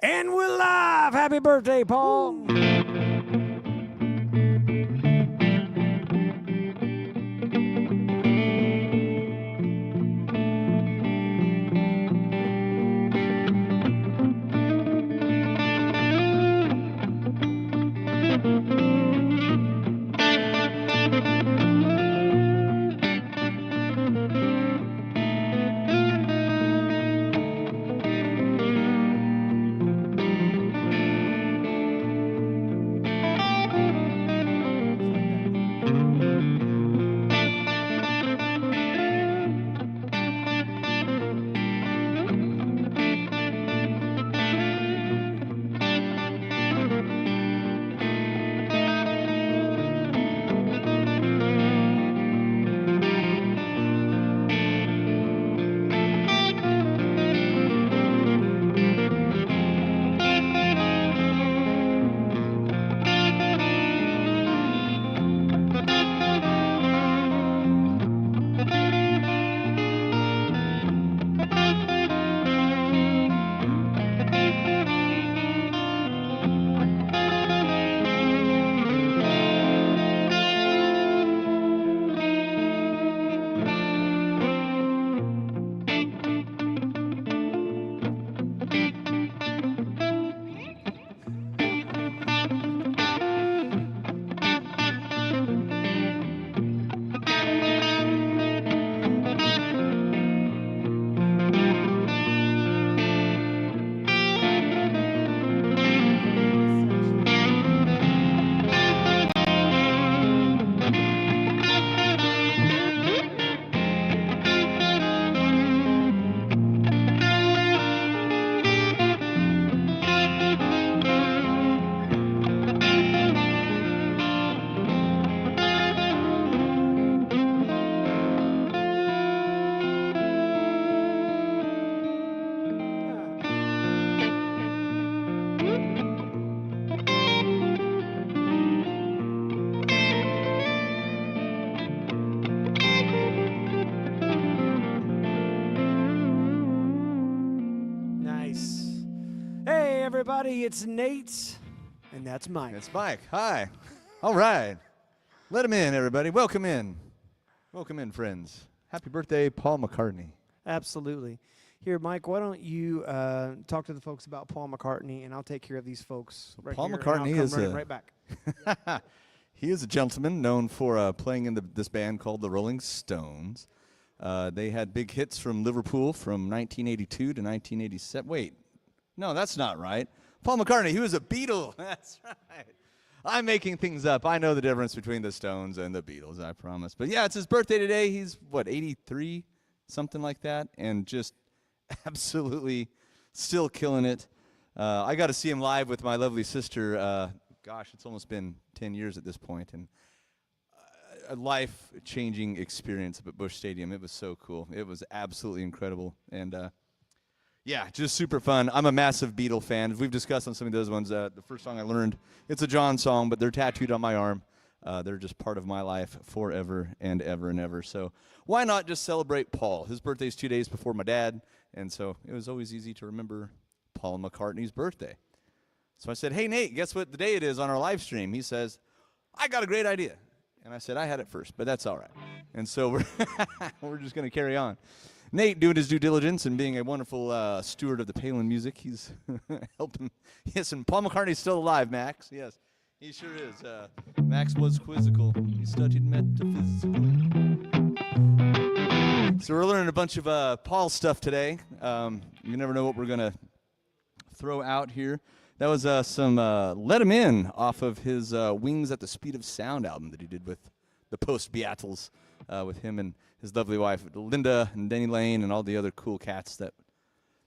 And we're live. Happy birthday, Paul. Nice. Hey, everybody, it's Nate, and that's Mike. It's Mike. Hi. All right. Let him in, everybody. Welcome in. Welcome in, friends. Happy birthday, Paul McCartney. Absolutely. Here, Mike, why don't you talk to the folks about Paul McCartney, and I'll take care of these folks right Paul here, McCartney and I'll is come a- running right back. He is a gentleman known for playing in this band called the Rolling Stones. They had big hits from Liverpool from 1982 to 1987. Wait, no, that's not right. Paul McCartney, he was a Beatle. That's right. I'm making things up. I know the difference between the Stones and the Beatles, I promise. But yeah, it's his birthday today. He's, 83? Something like that. And just absolutely still killing it. I got to see him live with my lovely sister. Gosh, it's almost been 10 years at this point, and a life-changing experience up at Busch Stadium. It was so cool. It was absolutely incredible, and yeah, just super fun. I'm a massive Beatle fan. As we've discussed on some of those ones, the first song I learned, it's a John song, but they're tattooed on my arm. They're just part of my life forever and ever and ever. So why not just celebrate Paul? His birthday's 2 days before my dad, and so it was always easy to remember Paul McCartney's birthday. So I said, hey, Nate, guess what the day it is on our live stream? He says, I got a great idea. And I said, I had it first, but that's all right. And so we're just going to carry on. Nate doing his due diligence and being a wonderful steward of the Palin music. He's helping. Yes, and Paul McCartney's still alive, Max. Yes, he sure is. Max was quizzical. He studied metaphysical. So we're learning a bunch of Paul stuff today. You never know what we're going to throw out here. That was some Let Him In off of his Wings at the Speed of Sound album that he did with the Post-Beatles, with him and his lovely wife, Linda and Denny Lane, and all the other cool cats that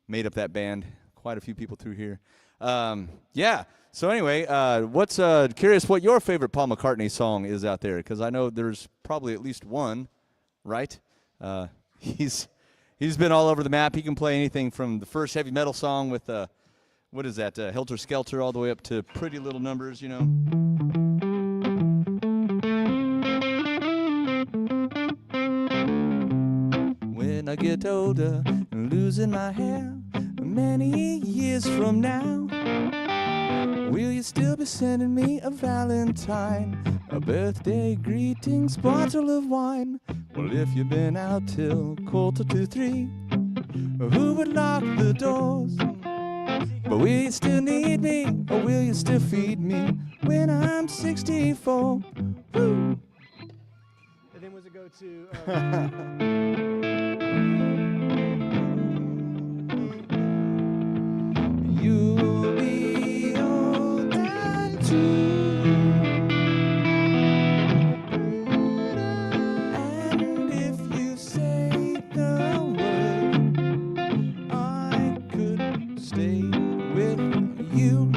made up that band. Quite a few people through here. Yeah, so anyway, what's curious what your favorite Paul McCartney song is out there, because I know there's probably at least one, right? He's been all over the map. He can play anything from the first heavy metal song with what is that? Helter Skelter, all the way up to Pretty Little Numbers, you know. When I get older and losing my hair, many years from now, will you still be sending me a valentine, a birthday greetings, bottle of wine? Well, if you've been out till 2:45, who would lock the doors? But will you still need me, or will you still feed me when I'm 64? Woo! And then was it go to? You'll be old and true, and if you say the word, I could stay with you.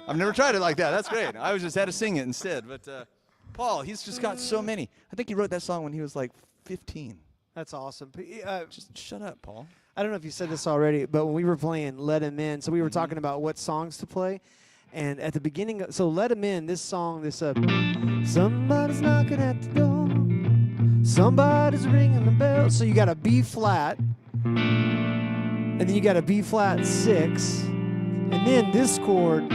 I've never tried it like that. That's great. I was just had to sing it instead. But Paul, he's just got so many. I think he wrote that song when he was like 15. That's awesome. Just shut up, Paul. I don't know if you said this already, but when we were playing Let Him In, so we were talking about what songs to play. And at the beginning, so Let Him In, this song, this somebody's knocking at the door, somebody's ringing the bell. So you got a B flat, and then you got a B flat 6, and then this chord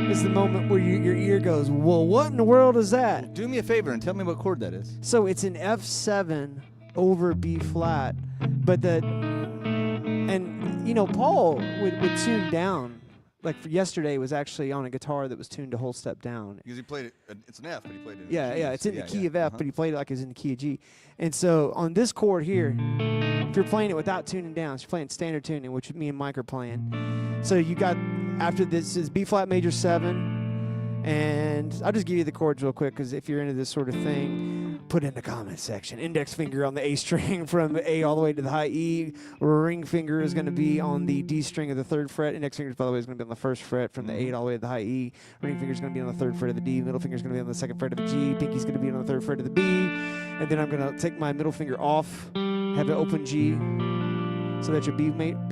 is the moment where your ear goes, well, what in the world is that? Do me a favor and tell me what chord that is. So it's an F7 over B flat, but and you know, Paul would tune down. Like for yesterday was actually on a guitar that was tuned a whole step down. Because he played it, it's an F, but he played it in Yeah, G. yeah, it's in the key of F, Uh-huh. but he played it like it's in the key of G. And so on this chord here, if you're playing it without tuning down, so you're playing standard tuning, which me and Mike are playing. So you got, after this is B flat major 7, and I'll just give you the chords real quick, because if you're into this sort of thing, put in the comment section. Index finger on the A string from A all the way to the high E. Ring finger is going to be on the D string of the 3rd fret. Index finger, by the way, is going to be on the 1st fret from the 8 all the way to the high E. Ring finger is going to be on the 3rd fret of the D. Middle finger is going to be on the 2nd fret of the G. Pinky's going to be on the 3rd fret of the B. And then I'm going to take my middle finger off, have it open G, so that your B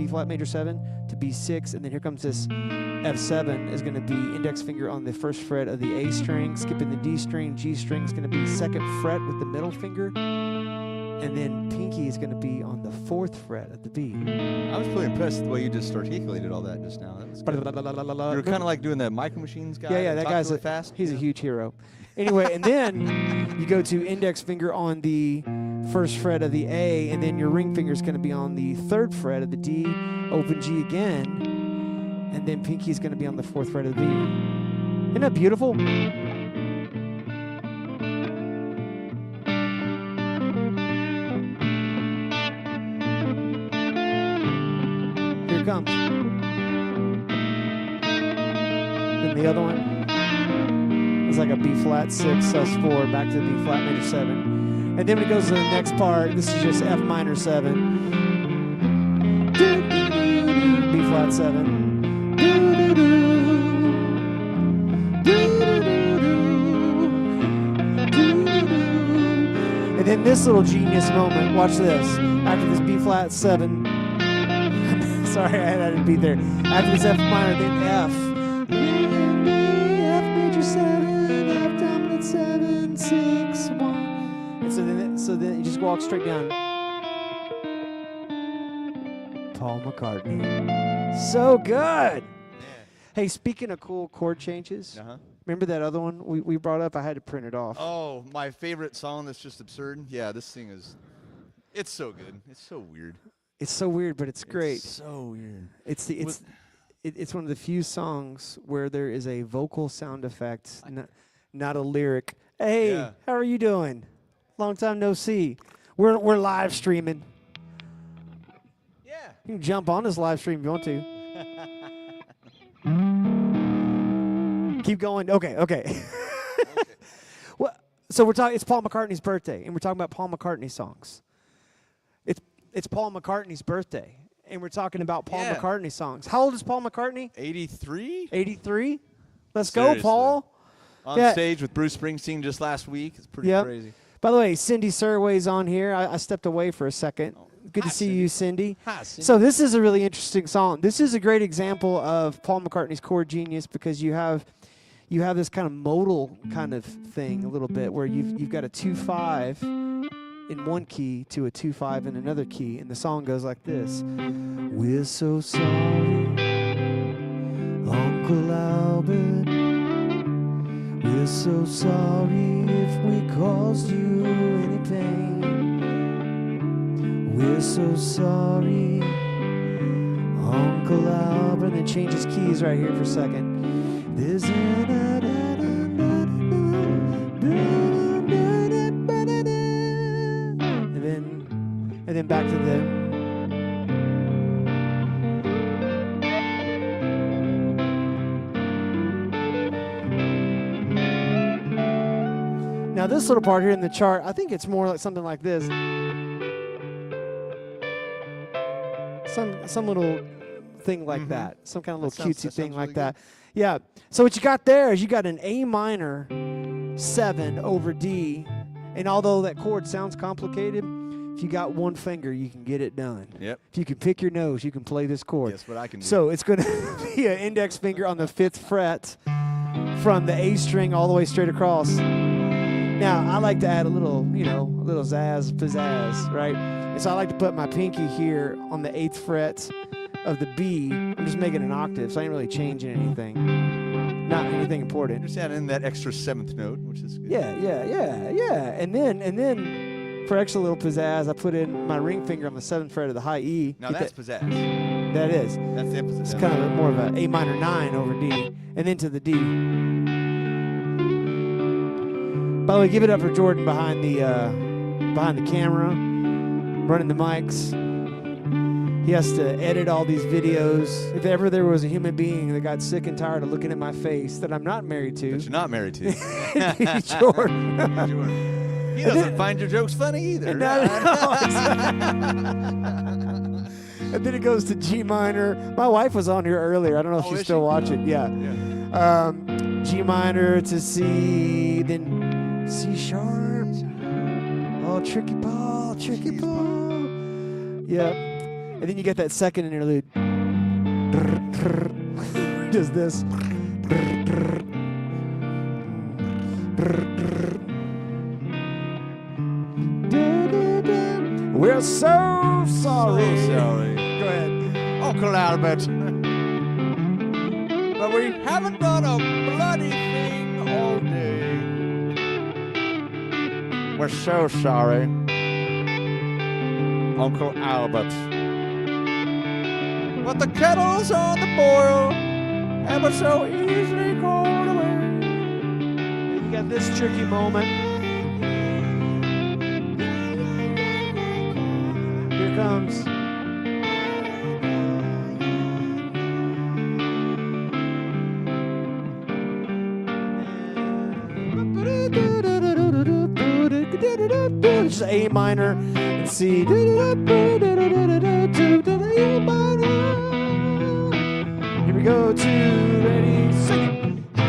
flat major 7 to B6, and then here comes this F7 is going to be index finger on the 1st fret of the A string, skipping the D string. G string is going to be 2nd fret with the middle finger, and then pinky is going to be on the 4th fret of the B. I was really impressed with the way you just articulated all that just now. That was good. You were kind of like doing that Micro Machines guy. Yeah, that talked guy's really fast. He's a huge hero. Anyway, and then you go to index finger on the 1st fret of the A, and then your ring finger is going to be on the 3rd fret of the D, open G again, and then pinky is going to be on the 4th fret of the B. Isn't that beautiful? Here it comes. Then the other one. It's like a B flat 6 sus4 back to the B flat major 7, and then when it goes to the next part, this is just F minor 7, B flat 7, and then this little genius moment. Watch this. After this B flat 7, sorry, I had to be there. After this F minor, then F. F major 7. 7, 6, 1. And so then you just walk straight down. Paul McCartney. So good. Hey, speaking of cool chord changes, remember that other one we brought up? I had to print it off. Oh, my favorite song that's just absurd. Yeah, this thing is, it's so good. It's so weird. It's so weird, but it's great. It's so weird. It's one of the few songs where there is a vocal sound effect, not a lyric. Hey, how are you doing? Long time no see. We're live streaming. Yeah. You can jump on this live stream if you want to. Keep going. Okay. Well, so we're talking. It's Paul McCartney's birthday, and we're talking about Paul McCartney songs. It's Paul McCartney's birthday, and we're talking about Paul Yeah. McCartney songs. How old is Paul McCartney? 83? 83. Let's go, Seriously. Paul. On Yeah. stage with Bruce Springsteen just last week. It's pretty Yep. crazy. By the way, Cindy Surway's on here. I stepped away for a second. Good Hi, to see Cindy. you, Cindy. Hi, Cindy. So this is a really interesting song. This is a great example of Paul McCartney's chord genius because you have this kind of modal kind of thing a little bit where you've got a 2/5 in one key to a 2/5 in another key, and the song goes like this: We're so sorry, Uncle Albert. We're so sorry if we caused you any pain. We're so sorry, Uncle Albert. And then changes keys right here for a second. There's and then back to the. Now this little part here in the chart, I think it's more like something like this. Some little thing like that. Some kind of little cutesy thing like that. Yeah. So what you got there is you got an A minor 7 over D. And although that chord sounds complicated, if you got one finger, you can get it done. Yep. If you can pick your nose, you can play this chord. Guess what I can do. So it's going to be an index finger on the 5th fret from the A string all the way straight across. Now, I like to add a little, a little pizzazz, right? And so I like to put my pinky here on the 8th fret of the B. I'm just making an octave, so I ain't really changing anything. Not anything important. Just add in that extra 7th note, which is good. Yeah. And then for extra little pizzazz, I put in my ring finger on the 7th fret of the high E. Now Get that's pizzazz. that is. That's the emphasis. It's kind of more of an A minor 9 over D, and then to the D. By the way, give it up for Jordan behind the camera, running the mics. He has to edit all these videos. If ever there was a human being that got sick and tired of looking at my face that I'm not married to, That you're not married to. Jordan. He doesn't find your jokes funny either. And then it goes to G minor. My wife was on here earlier. I don't know if she's is still she? watching. Yeah. G minor to C, then C sharp. Oh, tricky Paul. Yep. And then you get that second interlude. Does this. We're so sorry. So sorry. Go ahead. Uncle Albert. But we haven't done a bloody thing all day. We're so sorry, Uncle Albert. But the kettle's on the boil, and we're so easily called away. You got this tricky moment. Here comes. Just A minor and C. Here we go. 2, ready, sing it.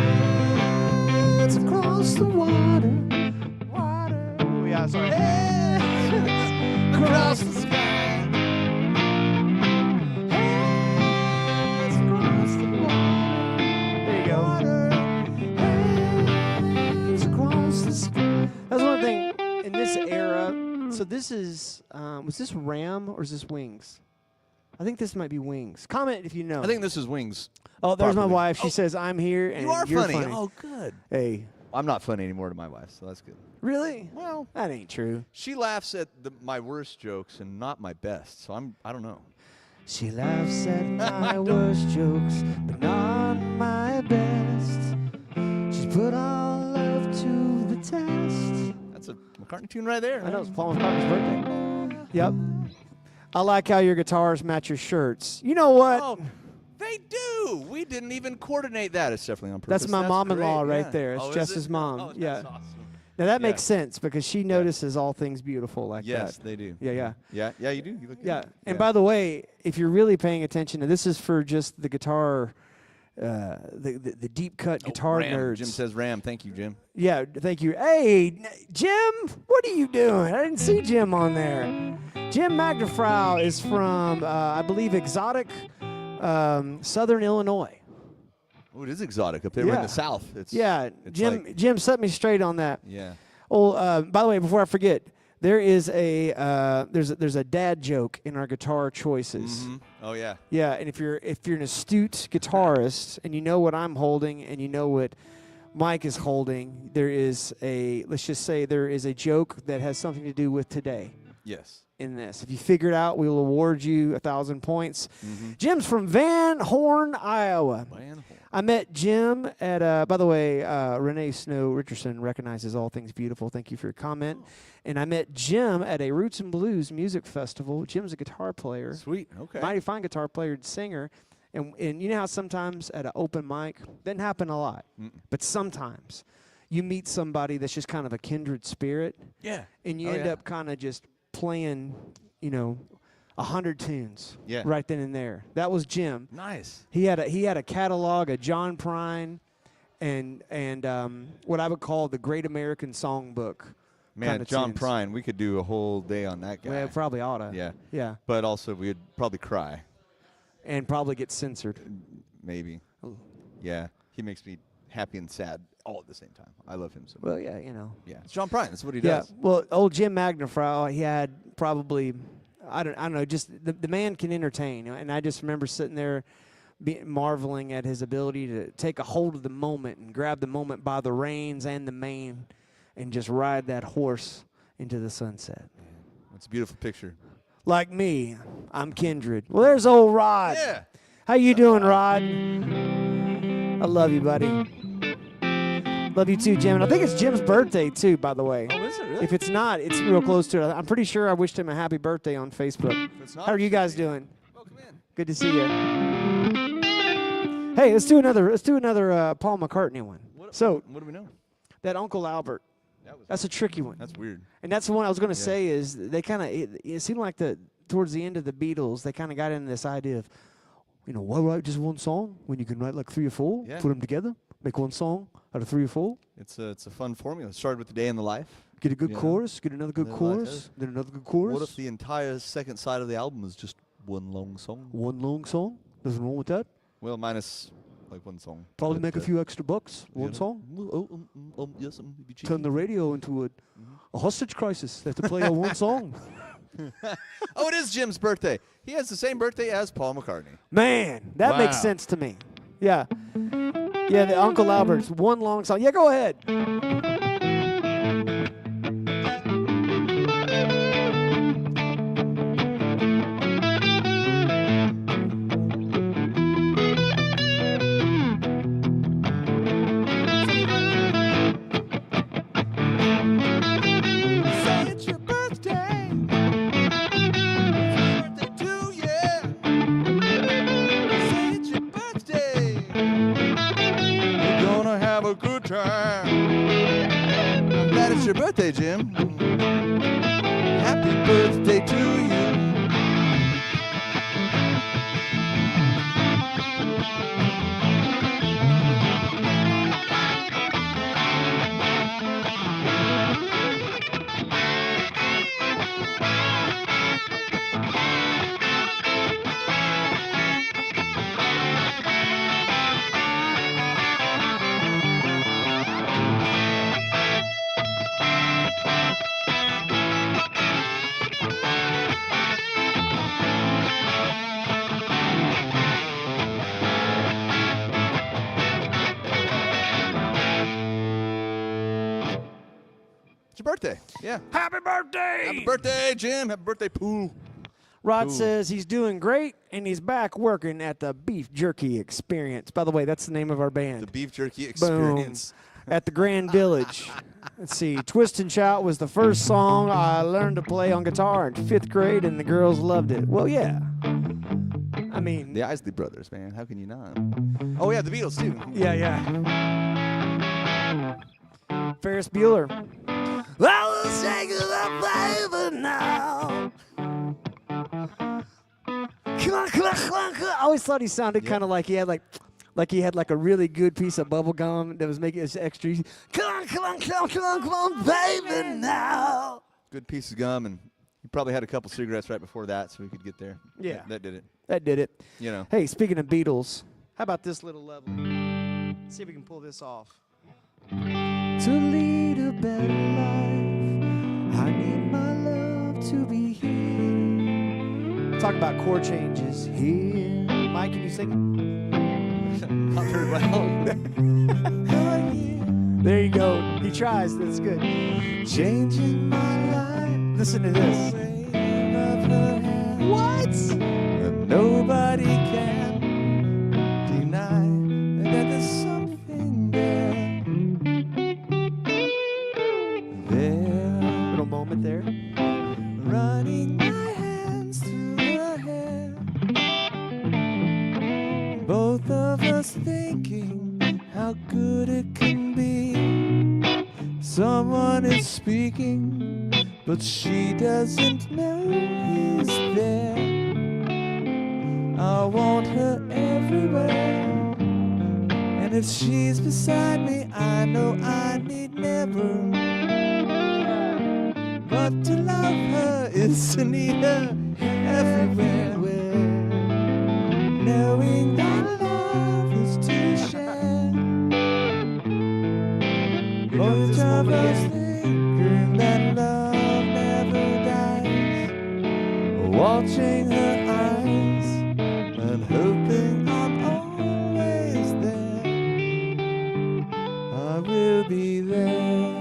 It's across the water. Oh yeah, sorry. Across the sky. It's across the water. There you go. It's across the sky. That's one thing in this era. So this is, was this Ram or is this Wings? I think this might be Wings. Comment if you know. I think this is Wings. Oh, there's my properly. wife. She says I'm here and You are you're funny. Oh, good. Hey, I'm not funny anymore to my wife, so that's good. really? Well, That ain't true. she laughs at my worst jokes and not my best, so I don't know. She laughs at my worst jokes, but not my best. She's put our love to the test. That's a McCartney tune right there. I know it's Paul McCartney's birthday. Yep. I like how your guitars match your shirts. You know what? Oh, they do. We didn't even coordinate that. It's definitely on purpose. That's my mom-in-law great, right yeah. there. It's Oh, is Jess's it? mom. Oh, Yeah. that's awesome. Now that Yeah. makes sense because she notices all things beautiful like Yes, that. they do. Yeah. Yeah, you do. You look Yeah. good. And by the way, if you're really paying attention, and this is for just the guitar, the deep cut guitar Ram. nerds. Jim says Ram. Thank you, Jim. Yeah, thank you. Hey, Jim, what are you doing? I didn't see Jim on there. Jim Magnafrau is from, I believe, exotic Southern Illinois. Oh, it is exotic up there. We're in Yeah. the South. It's Jim. like- Jim set me straight on that. yeah. Oh, by the way, before I forget, there is there's a dad joke in our guitar choices. Mhm. Oh yeah. Yeah, and if you're an astute guitarist and you know what I'm holding and you know what Mike is holding, let's just say there is a joke that has something to do with today Yes. in this. If you figure it out, we will award you 1,000 points. Mm-hmm. Jim's from Van Horn, Iowa. I met Jim at, by the way, Renee Snow Richardson recognizes all things beautiful. Thank you for your comment. And I met Jim at a Roots and Blues music festival. Jim's a guitar player. Sweet. Okay. Mighty fine guitar player and singer. And you know how sometimes at an open mic, doesn't happen a lot, but sometimes you meet somebody that's just kind of a kindred spirit. Yeah. And you end up kind of just playing, 100 tunes right then and there. That was Jim. Nice. He had a catalog of John Prine and what I would call the Great American Songbook. Man, John Prine, we could do a whole day on that guy. Well, probably oughta. Yeah. Yeah. But also we'd probably cry. And probably get censored. Maybe. Yeah. He makes me happy and sad all at the same time. I love him so much. Well, yeah, Yeah. It's John Prine. That's what he Yeah. does. Well, old Jim Magnafrau, he had probably, I don't know, just the man can entertain. And I just remember sitting there marveling at his ability to take a hold of the moment and grab the moment by the reins and the mane and just ride that horse into the sunset. It's a beautiful picture. Like me, I'm kindred. Well, there's old Rod. Yeah. How you doing, Rod? I love you, buddy. Love you too, Jim. And I think it's Jim's birthday too, by the way. Oh, is it really? If it's not, it's real close to it. I'm pretty sure I wished him a happy birthday on Facebook. If it's not, How are you it guys should be. doing? Welcome in. Good to see you. Hey, let's do another Paul McCartney one. What do we know? That Uncle Albert. That's a tricky one. That's weird. And that's the one I was going to say is they kind of, it seemed like towards the end of the Beatles, they kind of got into this idea of, why write just one song when you can write like 3 or 4, Yeah. put them together, make one song out of 3 or 4, It's a fun formula. It started with the day in the life. get a good Yeah. chorus, get another good And then chorus, then another good chorus. What if the entire second side of the album is just one long song? One long song? Nothing wrong with that. Well, minus like one song. Probably But, make a few extra bucks. One song. Yes, it'd be cheeky. Turn the radio into a hostage crisis. They have to play on one song. Oh, it is Jim's birthday. He has the same birthday as Paul McCartney. Man, that makes Wow. sense to me. Yeah. Yeah, the Uncle Albert's one long song. Yeah, go ahead. Say it's your birthday. It's your birthday too, yeah. Say it's your birthday. We're gonna have a good time. I'm glad it's your birthday, Jim. Happy birthday to you. It's your birthday. Yeah. Happy birthday! Happy birthday, Jim. Happy birthday, Pooh. Rod Ooh. says he's doing great and he's back working at the Beef Jerky Experience. By the way, that's the name of our band. The beef jerky Boom. experience. At the Grand Village. Let's see. Twist and Shout was the first song I learned to play on guitar in 5th grade, and the girls loved it. Well, yeah. I mean, The Isley Brothers, man. How can you not? Oh, yeah, the Beatles, too. yeah. Ferris Bueller. shake it up, baby, now. I always thought he sounded kind of like he had like a really good piece of bubble gum that was making it extra easy. Come on, baby, now. Good piece of gum, and he probably had a couple cigarettes right before that, so he could get there. Yeah. That did it. That did it. You know. Hey, speaking of Beatles, how about this little level? Let's see if we can pull this off. To lead a better life, I need my love to be here. Talk about chord changes here. Mike, can you sing? Not very well. There you go. He tries. That's good. Changing my life. Listen to this. What? And nobody can deny that there's something there. There. Little moment there. Running my hands through her hair. Both of us thinking how good it can be. Someone is speaking, but she doesn't know he's there. I want her everywhere, and if she's beside me, I know I need never. But to love her is to need her everywhere. Knowing that love is to share. Both of us thinking that love never dies. Watching her eyes and hoping I'm always there. I will be there.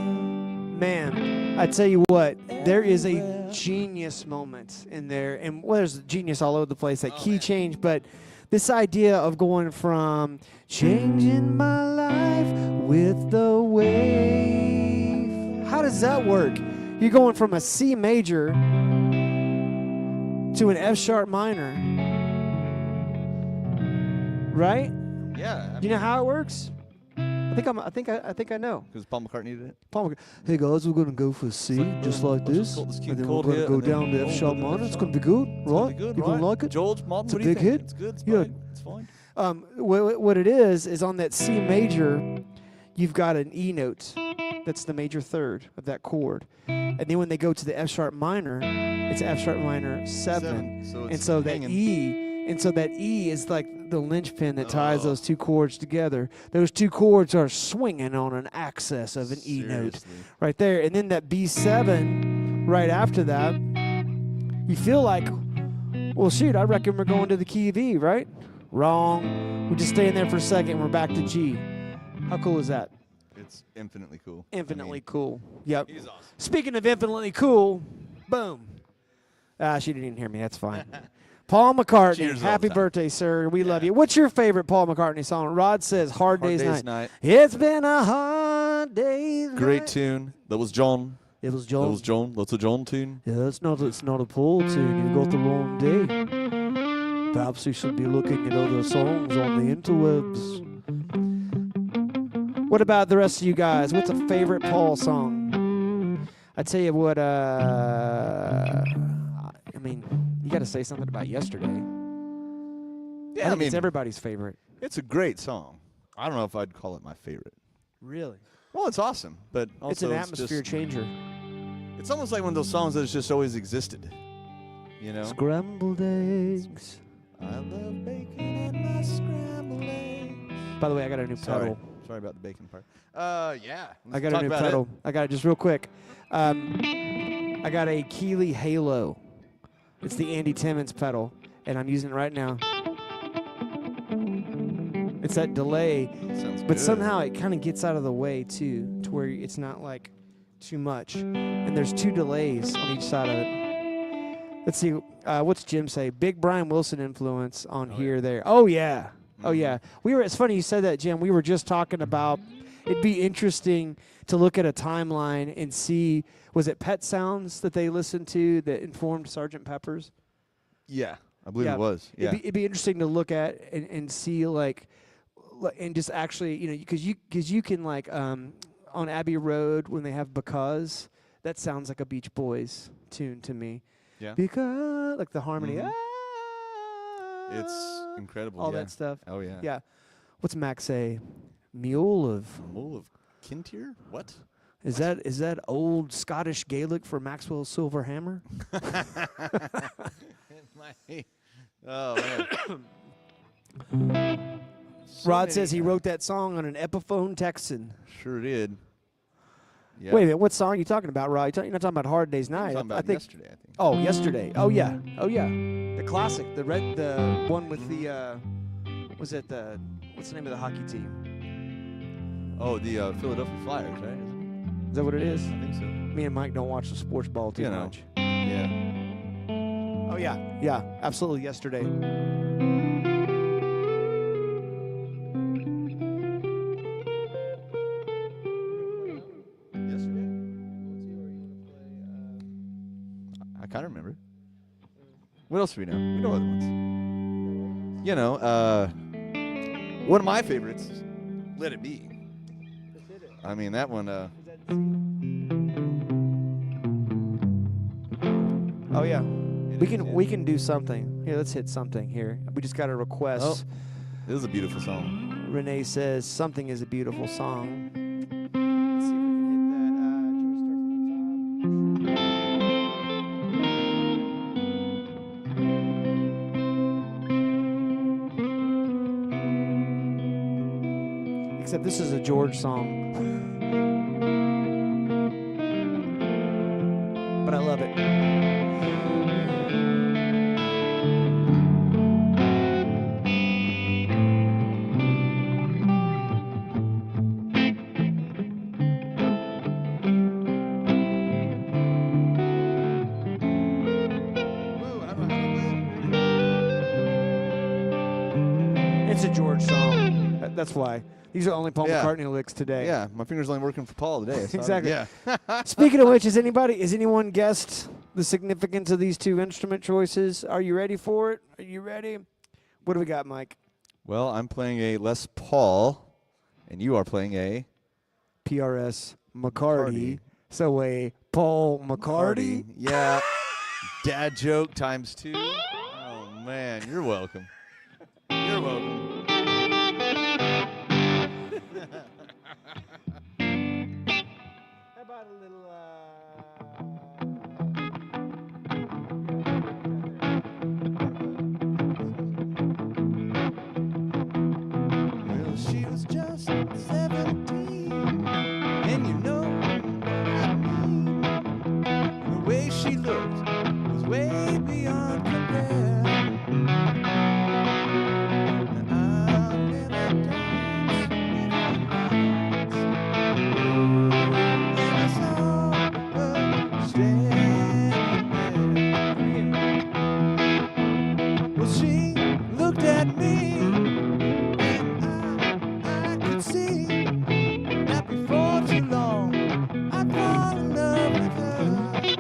Man, I tell you what, there is a genius moment in there. And well, there's genius all over the place, that key change, but this idea of going from changing my life with the wave. How does that work? You're going from a C major to an F sharp minor. Right? Yeah. Do you know how it works? I think I know. Because Paul McCartney did it. Paul, hey guys, we're gonna go for C, just like this, and then we're gonna go down to F sharp minor. It's gonna be good, right? You gonna like it? George Martin, It's a what do you big think? hit. It's good. It's Yeah. fine. It's fine. What it is on that C major, you've got an E note. That's the major third of that chord. And then when they go to the F sharp minor, it's F sharp minor 7. So it's And so that hanging. E is like the linchpin that ties those two chords together. Those two chords are swinging on an axis of an E note Seriously. right there. And then that B7 right after that, you feel like, well, shoot, I reckon we're going to the key of E, right? Wrong. We just stay in there for a second. We're back to G. How cool is that? It's infinitely cool. Infinitely cool. Yep. He's awesome. Speaking of infinitely cool, boom. She didn't even hear me. That's fine. Paul McCartney, Cheers all the happy time. birthday, sir. We love you. What's your favorite Paul McCartney song? Rod says Hard Day's Night. It's been a hard day's Great night. tune. That was John. It was That John. was John. That's a John tune. Yeah, it's not a Paul tune. You got the wrong day. Perhaps you should be looking at other songs on the interwebs. What about the rest of you guys? What's a favorite Paul song? I tell you what, I mean, you got to say something about Yesterday. Yeah, I think it's everybody's favorite. it's a great song. I don't know if I'd call it my favorite. Really? Well, it's awesome, but also It's an atmosphere just, changer. It's almost like one of those songs that has just always existed. You know? Scrambled eggs. I love bacon and my scrambled eggs. By the way, I got a new pedal. Sorry about the bacon part. Yeah. I got a new pedal. I got it just real quick. I got a Keeley Halo. It's the Andy Timmons pedal, and I'm using it right now. It's that delay, Sounds but good. somehow it kind of gets out of the way too, to where it's not like too much. And there's 2 delays on each side of it. Let's see, what's Jim say? Big Brian Wilson influence on here, there. Oh yeah, oh yeah. It's funny you said that, Jim. We were just talking about it'd be interesting to look at a timeline and see, was it Pet Sounds that they listened to that informed Sgt. Pepper's? Yeah, I believe it was. Yeah. It'd be interesting to look at and see, like, and just actually, because you can, like, on Abbey Road when they have Because, that sounds like a Beach Boys tune to me. Yeah. Because like the harmony. Mhm. Ah, It's incredible. all yeah. that stuff. Oh yeah. Yeah. What's Max say? Mule of Mole of Kintyre? What? is that old Scottish Gaelic for Maxwell Silver Hammer? Oh man. Rod says he wrote that song on an Epiphone Texan. Sure did. Yeah. Wait a minute, what song are you talking about, Rod? You're not talking about Hard Day's Night. Talking about I think. yesterday, I think. Oh, yesterday. Oh yeah. The classic, the one with the what's the name of the hockey team? Oh, the Philadelphia Flyers, right? Is that what it is? I think so. Me and Mike don't watch the sports ball too You know. much. Yeah. Oh yeah, absolutely. Yesterday. I kind of remember. What else do we know? We know other ones. You know, one of my favorites is Let It Be. I mean, that one, Oh yeah. it We is, can yeah. we can do something. Here, let's hit something here. We just got a request. Oh. This is a beautiful song. Renee says something is a beautiful song. Let's see if we can hit that. Joey, start from the top. Except this is a George song. But I love it. It's a George song. That's why. These are only Paul Yeah. McCartney licks today. Yeah, my finger's only working for Paul today. so Exactly. Yeah. Speaking of which, has anyone guessed the significance of these two instrument choices? Are you ready for it? Are you ready? What do we got, Mike? Well, I'm playing a Les Paul, and you are playing a PRS McCarty. McCarty. So a Paul McCarty. Yeah. Dad joke times 2. Oh, man. You're welcome. You're welcome. How about a little, Well, she was just 17, and you know what I mean. The way she looked was way beyond compare. I'll never dance with her eyes. And I saw her standing there. Well, she looked at me. I could see that before too long I'd fall in love with her. But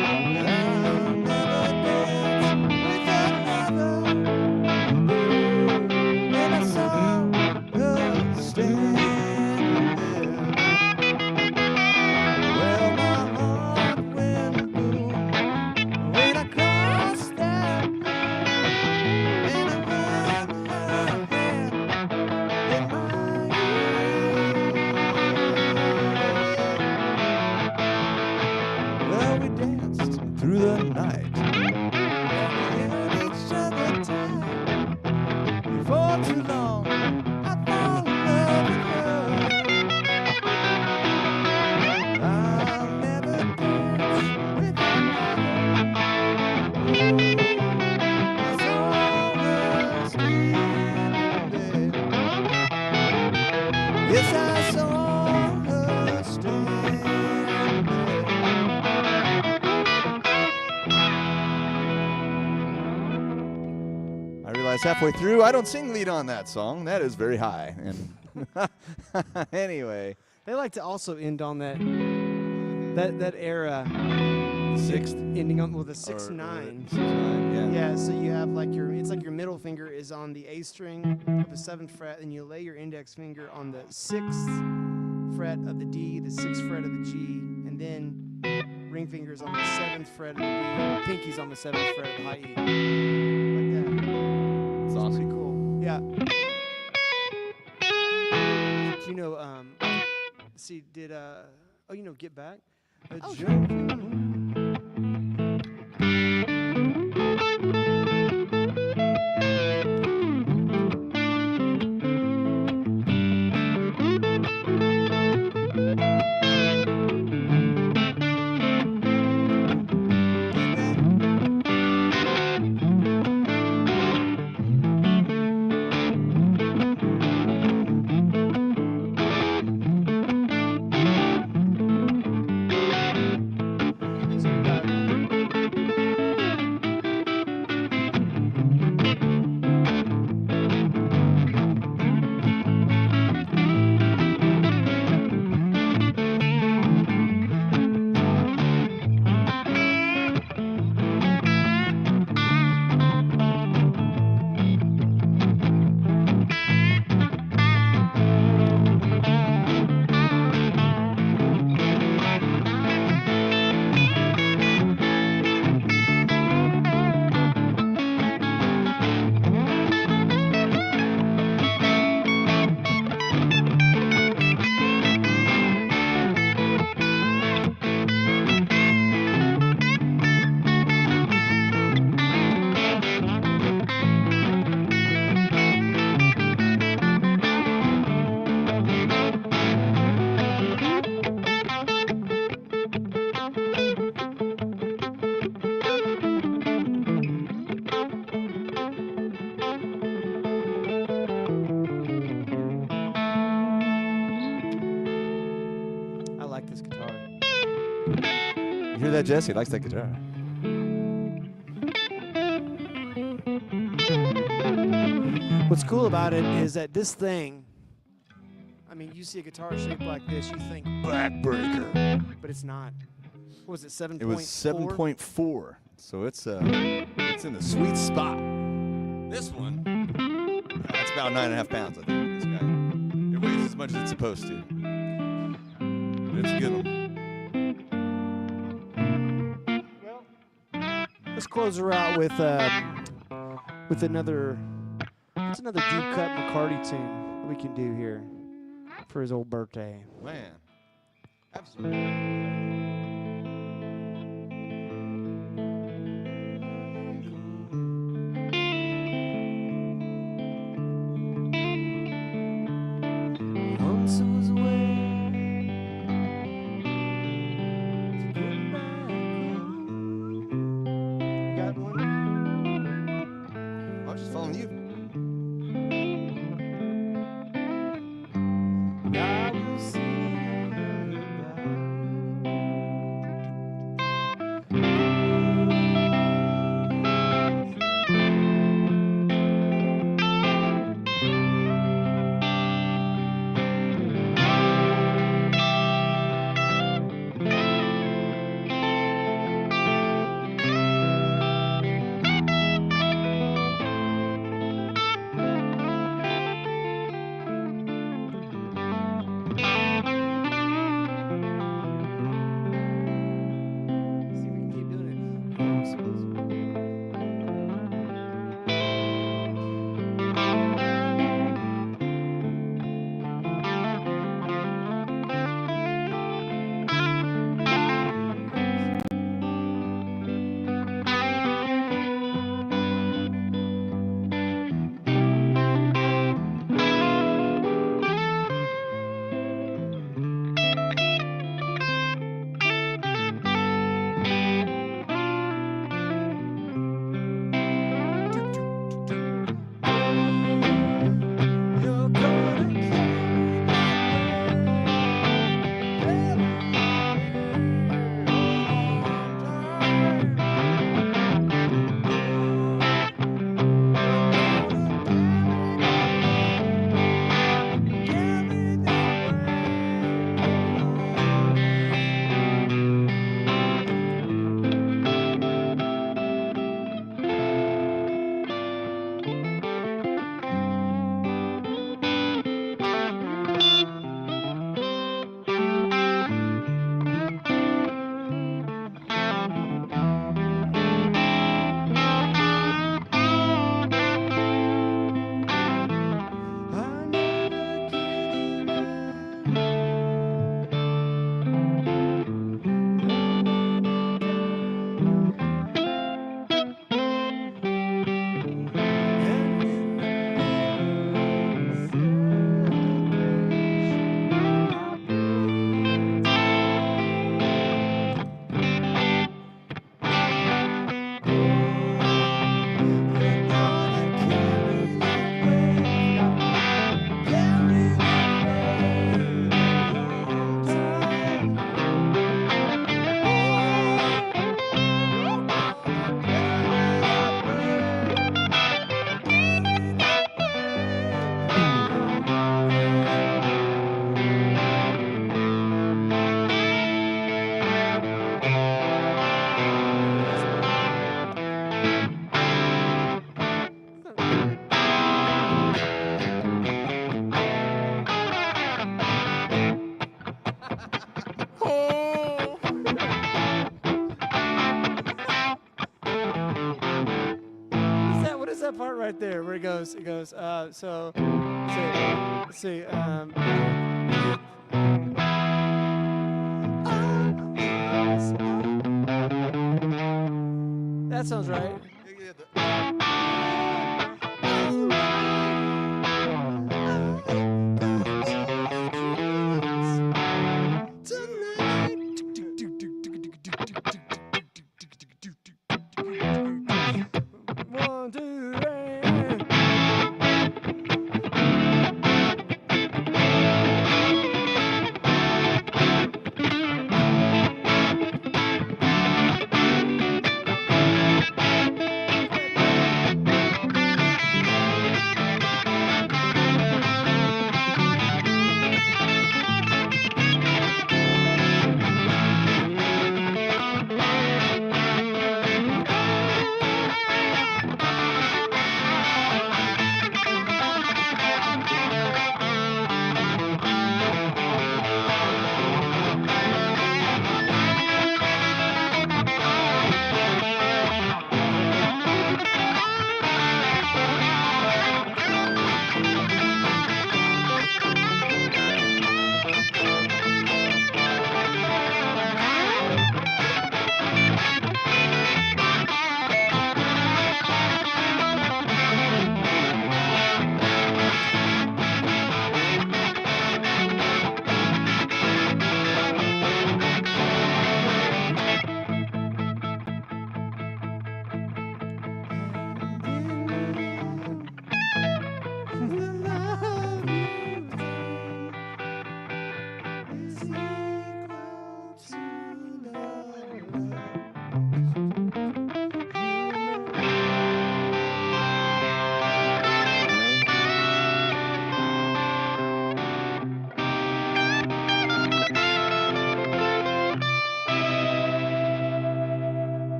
I'll never dance with another. And I saw her standing there. Well, my heart went boom when I crossed that road. And I ran her hand in mine. Well, we danced through the night, and we held each other tight. Before too long, I fall in love with her. I'll never dance with another. I saw her standing there. Yes, I saw her standing there. I realized halfway through I don't sing lead on that song. That is very high. And anyway, they like to also end on that era. Sixth? Ending on with a or 6/9. 6/9, yeah. Yeah, so you have like it's like your middle finger is on the A string of the 7th fret, and you lay your index finger on the 6th fret of the D, the 6th fret of the G, and then ring fingers on the 7th fret of the D, pinkies on the 7th fret of the high E. Like that. It's awesome. Pretty cool. Yeah. Do you know, see, did, oh, you know, Get Back? Oh, sure. I like this guitar. You hear that, Jesse? He likes that guitar. What's cool about it is that this thing, I mean, you see a guitar shaped like this, you think backbreaker, but it's not. What was it, 7.4? It was 7.4, so it's in the sweet spot. This one, that's about 9.5 pounds, I think. This guy, it weighs as much as it's supposed to. It's a good one. Let's close her out with another. What's another deep cut McCarty tune that we can do here for his old birthday? Man, absolutely. Once it was a way to get back home. You got one? I was just following you. I will see her back. that part right there where it goes, so, let's see, that sounds right. One, two, three.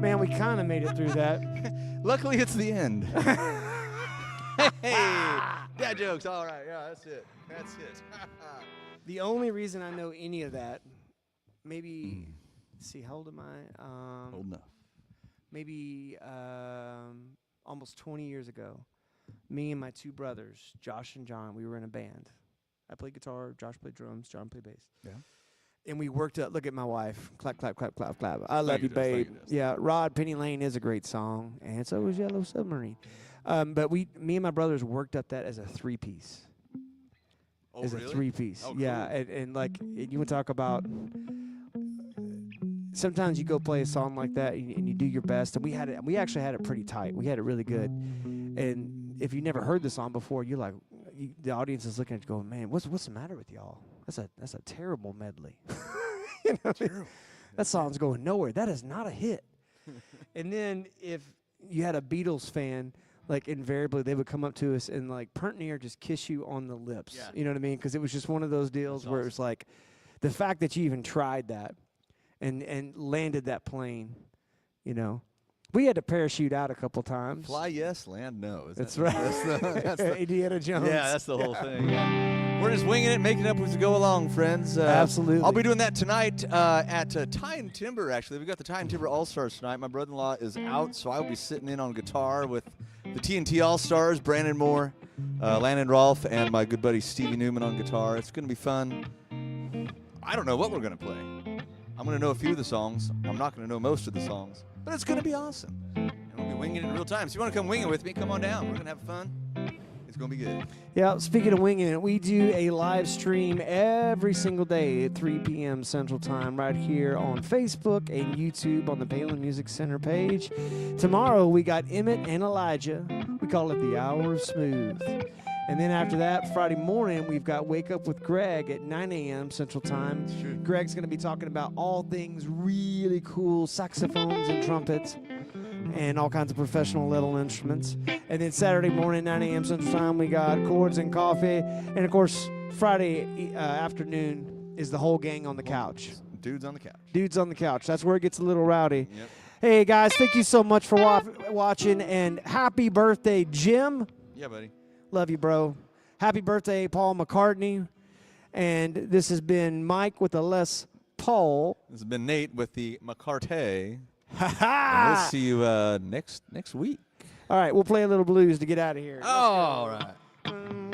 Man, we kind of made it through that. Luckily, it's the end. Hey, dad jokes. All right, yeah, that's it. That's it. The only reason I know any of that, maybe, let's see, how old am I? Old enough. Maybe almost 20 years ago, me and my two brothers, Josh and John, we were in a band. I played guitar, Josh played drums, John played bass. Yeah. And we worked up. Look at my wife. Clap, clap, clap, clap, clap. I love you, you, Des. Thank babe. you, Des. Yeah, Rod Penny Lane is a great song, and so is Yellow Submarine. But me and my brothers worked up that as a three-piece. Oh, As really? a three-piece. Oh, Yeah, cool. and like you would talk about. Sometimes you go play a song like that and you do your best, and we actually had it pretty tight. We had it really good, and if you never heard the song before, you're like, the audience is looking at you going, man, what's the matter with y'all? That's a terrible medley. You know, that song's going nowhere. That is not a hit. And then if you had a Beatles fan, like invariably they would come up to us and like pert near just kiss you on the lips. Yeah. You know what I mean? Because it was just one of those deals where it was like the fact that you even tried that and landed that plane, you know. We had to parachute out a couple times. Fly yes, land no. Is That's that- right. That's the, Indiana Jones. yeah, that's the whole thing. Yeah. We're just winging it, making it up as we go along, friends. Absolutely. I'll be doing that tonight at Tie and Timber, actually. We've got the Tie and Timber All-Stars tonight. My brother-in-law is out, so I'll be sitting in on guitar with the TNT All-Stars, Brandon Moore, Landon Rolfe, and my good buddy Stevie Newman on guitar. It's going to be fun. I don't know what we're going to play. I'm going to know a few of the songs. I'm not going to know most of the songs, but it's going to be awesome. And we'll be winging it in real time. So if you want to come wing it with me, come on down. We're going to have fun. It's going to be good. Yeah, speaking of winging it, we do a live stream every single day at 3 p.m. Central Time right here on Facebook and YouTube on the Palin Music Center page. Tomorrow we got Emmett and Elijah. We call it the Hour of Smooth. And then after that, Friday morning, we've got Wake Up with Greg at 9 a.m. Central Time. True. Greg's going to be talking about all things really cool, saxophones and trumpets, and all kinds of professional little instruments. And then Saturday morning, 9 a.m. Central Time, we got Chords and Coffee. And, of course, Friday afternoon is the whole gang on the couch. Dudes on the couch. Dudes on the couch. That's where it gets a little rowdy. Yep. Hey, guys, thank you so much for watching. And happy birthday, Jim. Yeah, buddy. Love you, bro. Happy birthday, Paul McCartney. And this has been Mike with the Les Paul. This has been Nate with the McCartey. Ha And ha! we'll see you next week. All right, we'll play a little blues to get out of here. All right.